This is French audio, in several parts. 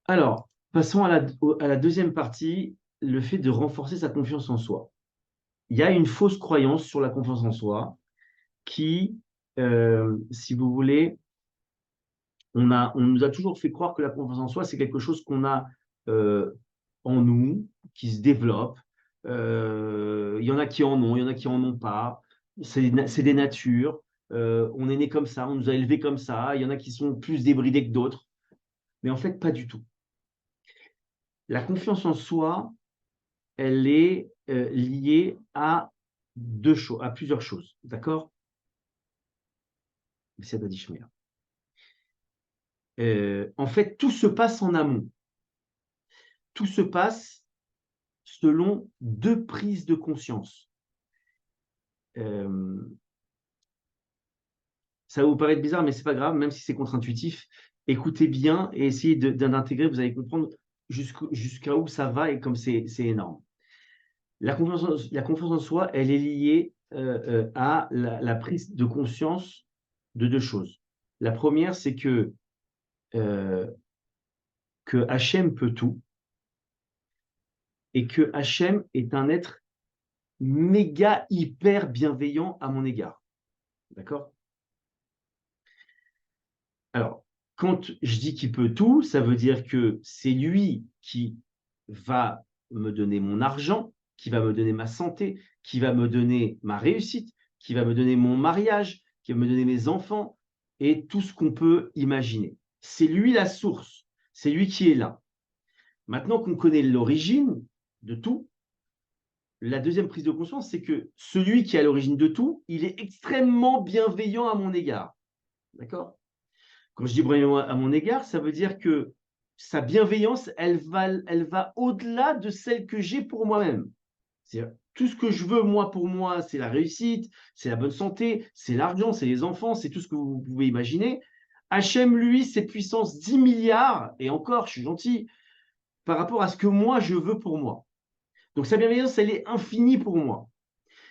Alors, passons à la deuxième partie, le fait de renforcer sa confiance en soi. Il y a une fausse croyance sur la confiance en soi qui, si vous voulez, on nous a toujours fait croire que la confiance en soi, c'est quelque chose qu'on a euh, en nous, qui se développe. Il y en a qui en ont, il y en a qui en ont pas. C'est des natures. On est né comme ça, on nous a élevés comme ça. Il y en a qui sont plus débridés que d'autres. Mais en fait, pas du tout. La confiance en soi, elle est liée à deux choses, à plusieurs choses. D'accord? C'est en fait, tout se passe en amont. Tout se passe selon deux prises de conscience. Euh, Ça va vous paraître bizarre, mais c'est pas grave, même si c'est contre-intuitif. Écoutez bien et essayez d'intégrer, vous allez comprendre jusqu'à où ça va et comme c'est énorme. La confiance en soi, elle est liée à la prise de conscience de deux choses. La première, c'est euh, que Hachem peut tout et que Hachem est un être méga hyper bienveillant à mon égard. D'accord? Alors, quand je dis qu'il peut tout, ça veut dire que c'est lui qui va me donner mon argent, qui va me donner ma santé, qui va me donner ma réussite, qui va me donner mon mariage, qui va me donner mes enfants et tout ce qu'on peut imaginer. C'est lui la source, c'est lui qui est là. Maintenant qu'on connaît l'origine de tout, la deuxième prise de conscience, c'est que celui qui est à l'origine de tout, il est extrêmement bienveillant à mon égard. D'accord? Quand je dis bienveillant à mon égard, ça veut dire que sa bienveillance, elle va au-delà de celle que j'ai pour moi-même. C'est tout ce que je veux, moi, pour moi, c'est la réussite, c'est la bonne santé, c'est l'argent, c'est les enfants, c'est tout ce que vous pouvez imaginer. Hachem, lui, c'est puissance 10 milliards, et encore, je suis gentil, par rapport à ce que moi, je veux pour moi. Donc sa bienveillance, elle est infinie pour moi.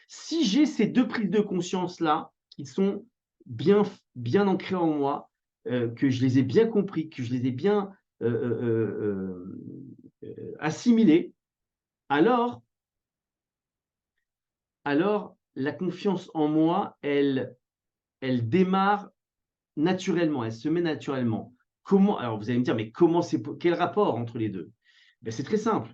Si j'ai ces deux prises de conscience-là, qui sont bien, bien ancrées en moi, que je les ai bien compris, que je les ai bien assimilées, alors, alors la confiance en moi, elle démarre naturellement, elle se met naturellement. Comment, alors vous allez me dire, mais comment c'est, quel rapport entre les deux? Ben, c'est très simple.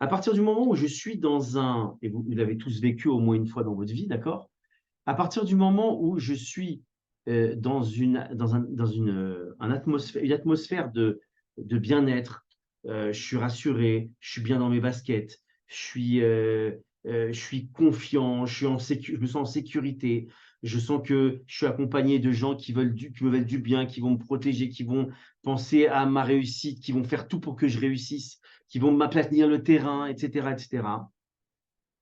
À partir du moment où je suis dans un, et vous l'avez tous vécu au moins une fois dans votre vie, d'accord? À partir du moment où je suis une atmosphère de bien-être, je suis rassuré, je suis bien dans mes baskets, je suis confiant, je me sens en sécurité, je sens que je suis accompagné de gens qui me veulent du bien, qui vont me protéger, qui vont penser à ma réussite, qui vont faire tout pour que je réussisse, qui vont m'aplanir le terrain, etc., etc.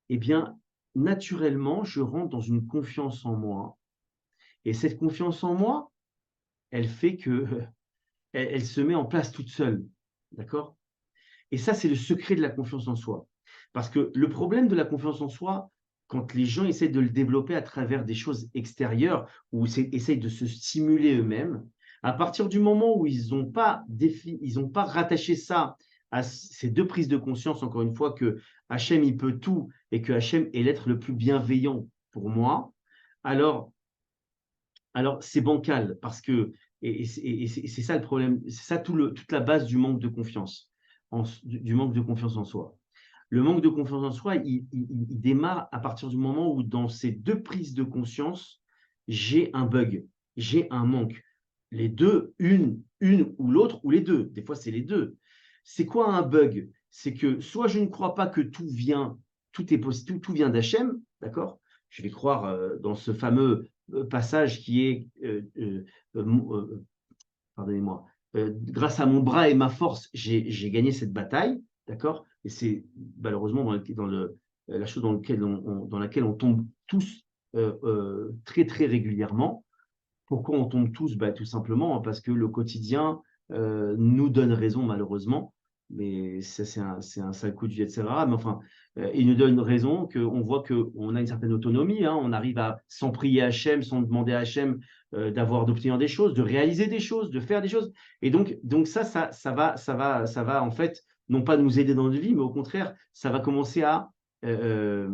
Eh bien, naturellement, je rentre dans une confiance en moi. Et cette confiance en moi, elle fait que elle se met en place toute seule. D'accord? Et ça, c'est le secret de la confiance en soi. Parce que le problème de la confiance en soi, quand les gens essaient de le développer à travers des choses extérieures ou essayent de se stimuler eux-mêmes, à partir du moment où ils n'ont pas rattaché ça à ces deux prises de conscience, encore une fois, que Hachem, il peut tout et que Hachem est l'être le plus bienveillant pour moi, alors, alors c'est bancal parce que, et c'est ça le problème, c'est ça toute la base du manque de confiance, du manque de confiance en soi. Le manque de confiance en soi, il démarre à partir du moment où, dans ces deux prises de conscience, j'ai un bug, j'ai un manque. Les deux, une ou l'autre, ou les deux. Des fois, c'est les deux. C'est quoi un bug? C'est que soit je ne crois pas que tout est possible, tout vient d'Hachem, d'accord? Je vais croire dans ce fameux passage qui est, pardonnez-moi, grâce à mon bras et ma force, j'ai gagné cette bataille, d'accord? Et c'est malheureusement la chose dans laquelle on tombe tous très, très régulièrement. Pourquoi on tombe tous? Bah, tout simplement parce que le quotidien nous donne raison, malheureusement. Mais ça, c'est un sale coup de vie, etc. Mais enfin, il nous donne raison, qu'on voit qu'on a une certaine autonomie. Hein, on arrive à, sans prier Hachem, sans demander à Hachem, d'obtenir des choses, de réaliser des choses, de faire des choses. Et donc ça va en fait, non pas nous aider dans notre vie, mais au contraire, ça va commencer à euh,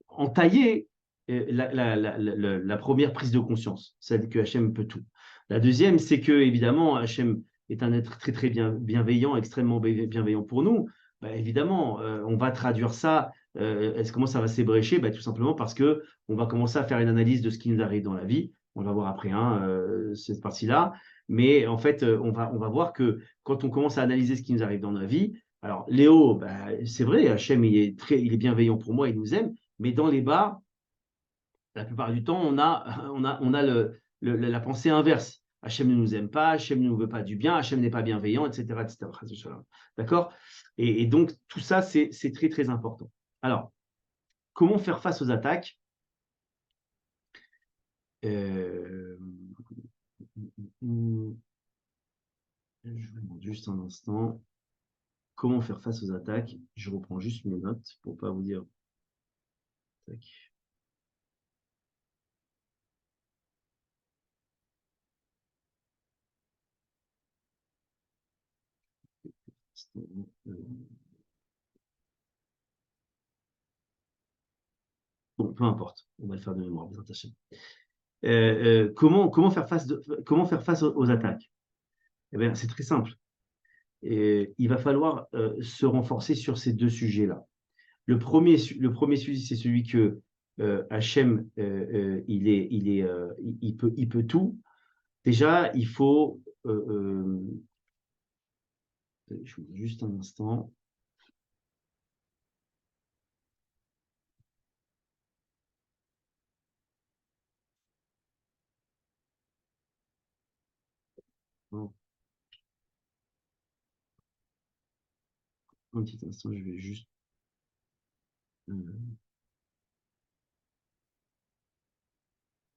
entailler la première prise de conscience, celle que Hachem peut tout. La deuxième, c'est que, évidemment, Hachem est un être très, très bienveillant, extrêmement bienveillant pour nous. Bah, évidemment, on va traduire ça. Comment ça va s'ébrécher? Bah, tout simplement parce que on va commencer à faire une analyse de ce qui nous arrive dans la vie. On va voir après hein, cette partie-là. Mais en fait, on va voir que quand on commence à analyser ce qui nous arrive dans la vie, alors Léo, bah, c'est vrai, Hachem, il est bienveillant pour moi, il nous aime, mais dans les bas, la plupart du temps, on a la pensée inverse. Hachem ne nous aime pas, Hachem ne nous veut pas du bien, Hachem n'est pas bienveillant, etc. etc. D'accord? Et donc, tout ça, c'est très, très important. Alors, comment faire face aux attaques? Je vous demande juste un instant. Comment faire face aux attaques? Je reprends juste mes notes pour ne pas vous dire. Tac. Bon, peu importe, on va le faire de mémoire, vous attachez. Comment faire face aux attaques? Eh bien, c'est très simple. Et il va falloir se renforcer sur ces deux sujets-là. Le premier sujet, c'est celui que Hachem, il peut tout. Déjà, il faut. Je vous dis juste un instant. Un petit instant, je vais juste.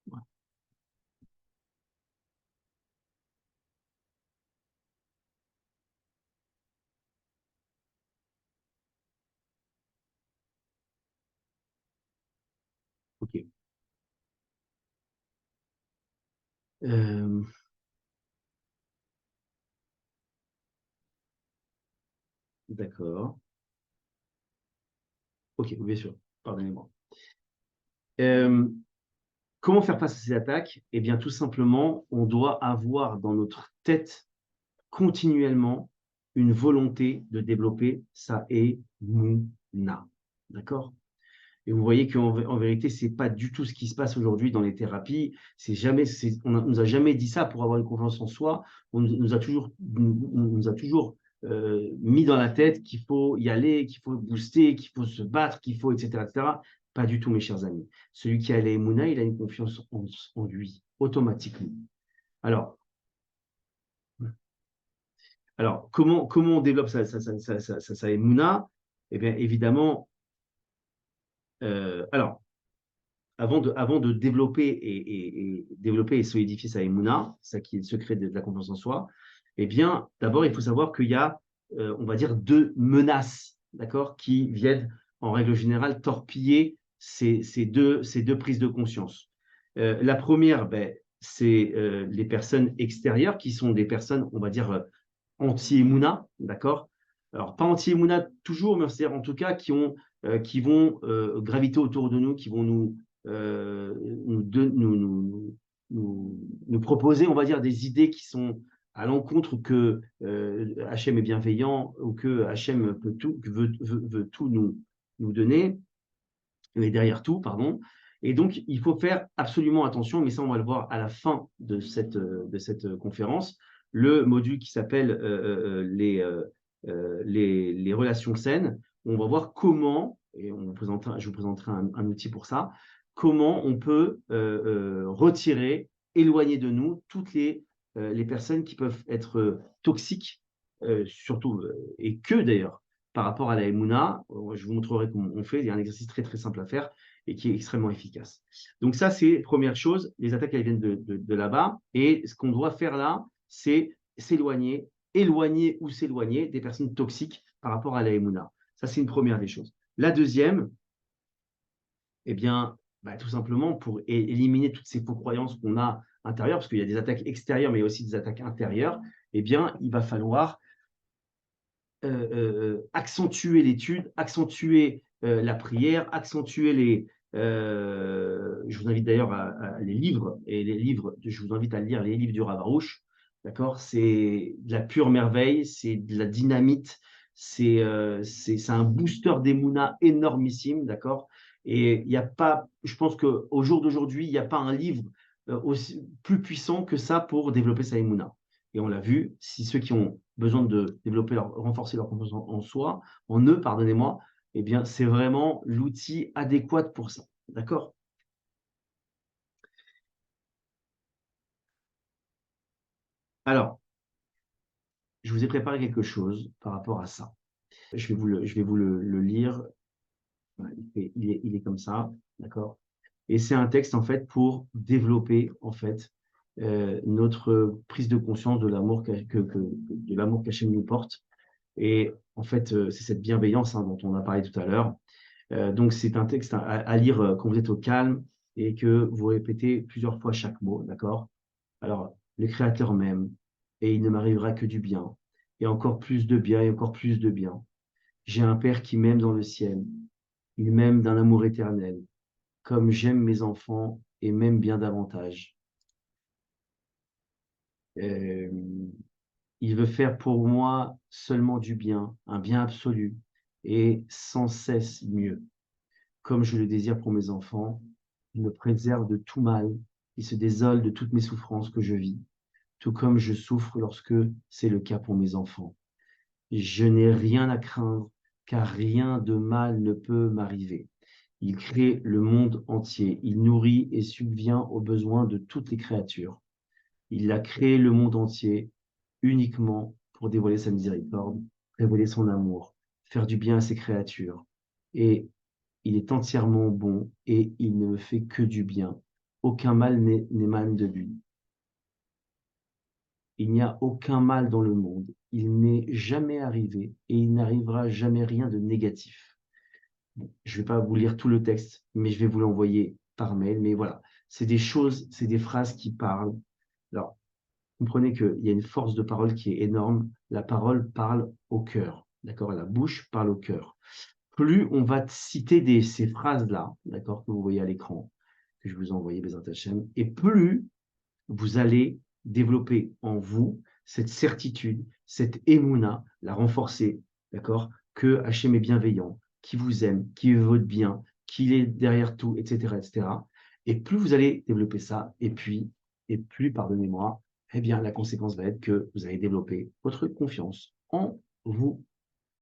Voilà. OK. Euh, d'accord. OK, bien sûr. Pardonnez-moi. Euh, comment faire face à ces attaques? Eh bien, tout simplement, on doit avoir dans notre tête continuellement une volonté de développer sa émouna. D'accord? Et vous voyez qu'en vérité, ce n'est pas du tout ce qui se passe aujourd'hui dans les thérapies. On ne nous a jamais dit ça pour avoir une confiance en soi. On nous a toujours mis dans la tête qu'il faut y aller, qu'il faut booster, qu'il faut se battre, qu'il faut, etc., etc. Pas du tout, mes chers amis. Celui qui a l'émouna, il a une confiance en lui, automatiquement. Alors, comment on développe sa émouna? Eh bien, évidemment, alors, avant de développer développer et solidifier sa émouna, ça qui est le secret de la confiance en soi, eh bien, d'abord, il faut savoir qu'il y a, on va dire, deux menaces, d'accord, qui viennent, en règle générale, torpiller ces deux prises de conscience. La première, ben, c'est les personnes extérieures qui sont des personnes, on va dire, anti-Emouna, d'accord? Alors, pas anti-Emouna toujours, mais c'est-à-dire en tout cas qui vont graviter autour de nous, qui vont nous proposer, on va dire, des idées qui sont à l'encontre que Hachem est bienveillant ou que Hachem peut tout, veut tout nous donner, et derrière tout, pardon. Et donc, il faut faire absolument attention, mais ça, on va le voir à la fin de cette conférence, le module qui s'appelle les relations saines. On va voir comment, et je vous présenterai un outil pour ça, comment on peut retirer, éloigner de nous toutes les personnes qui peuvent être toxiques, surtout, et que d'ailleurs, par rapport à la Emouna. Je vous montrerai comment on fait. Il y a un exercice très, très simple à faire et qui est extrêmement efficace. Donc ça, c'est première chose. Les attaques, elles viennent de là-bas. Et ce qu'on doit faire là, c'est éloigner ou s'éloigner des personnes toxiques par rapport à la Emouna. Ça, c'est une première des choses. La deuxième, eh bien, Bah, tout simplement pour éliminer toutes ces faux croyances qu'on a intérieures, parce qu'il y a des attaques extérieures, mais aussi des attaques intérieures, eh bien, il va falloir accentuer l'étude, accentuer la prière, accentuer je vous invite d'ailleurs à les livres, et les livres, je vous invite à lire les livres du Rav Arush, d'accord? C'est de la pure merveille, c'est de la dynamite, c'est un booster d'émouna énormissime, d'accord? Et il n'y a pas, je pense qu'au jour d'aujourd'hui, il n'y a pas un livre plus puissant que ça pour développer sa émouna. Et on l'a vu, si ceux qui ont besoin de développer renforcer leur confiance en soi, en eux, pardonnez-moi, eh bien, c'est vraiment l'outil adéquat pour ça. D'accord? Alors, je vous ai préparé quelque chose par rapport à ça. Je vais vous le lire. Voilà, il est comme ça, d'accord? Et c'est un texte, en fait, pour développer, en fait, notre prise de conscience de l'amour de l'amour qu'Hachem nous porte. Et en fait, c'est cette bienveillance dont on a parlé tout à l'heure. Donc, c'est un texte à lire quand vous êtes au calme et que vous répétez plusieurs fois chaque mot, d'accord? Alors, le Créateur m'aime et il ne m'arrivera que du bien, et encore plus de bien, et encore plus de bien. J'ai un Père qui m'aime dans le ciel. Il m'aime d'un amour éternel, comme j'aime mes enfants et même bien davantage. Euh, il veut faire pour moi seulement du bien, un bien absolu, et sans cesse mieux. Comme je le désire pour mes enfants, il me préserve de tout mal, il se désole de toutes mes souffrances que je vis, tout comme je souffre lorsque c'est le cas pour mes enfants. Je n'ai rien à craindre, car rien de mal ne peut m'arriver. Il crée le monde entier, il nourrit et subvient aux besoins de toutes les créatures. Il a créé le monde entier uniquement pour dévoiler sa miséricorde, révéler son amour, faire du bien à ses créatures. Et il est entièrement bon et il ne fait que du bien. Aucun mal n'émane de lui. Il n'y a aucun mal dans le monde. Il n'est jamais arrivé et il n'arrivera jamais rien de négatif. Bon, je ne vais pas vous lire tout le texte, mais je vais vous l'envoyer par mail. Mais voilà, c'est des choses, c'est des phrases qui parlent. Alors, comprenez qu'il y a une force de parole qui est énorme. La parole parle au cœur. D'accord? La bouche parle au cœur. Plus on va citer ces phrases-là, d'accord, que vous voyez à l'écran, que je vous ai envoyé, Bezrat Hachem, et plus vous allez développer en vous cette certitude, cette émouna, la renforcer, d'accord, que Hachem est bienveillant, qui vous aime, qui veut votre bien, qu'il est derrière tout, etc., etc. Et plus vous allez développer ça, et plus, pardonnez-moi, eh bien, la conséquence va être que vous allez développer votre confiance en vous.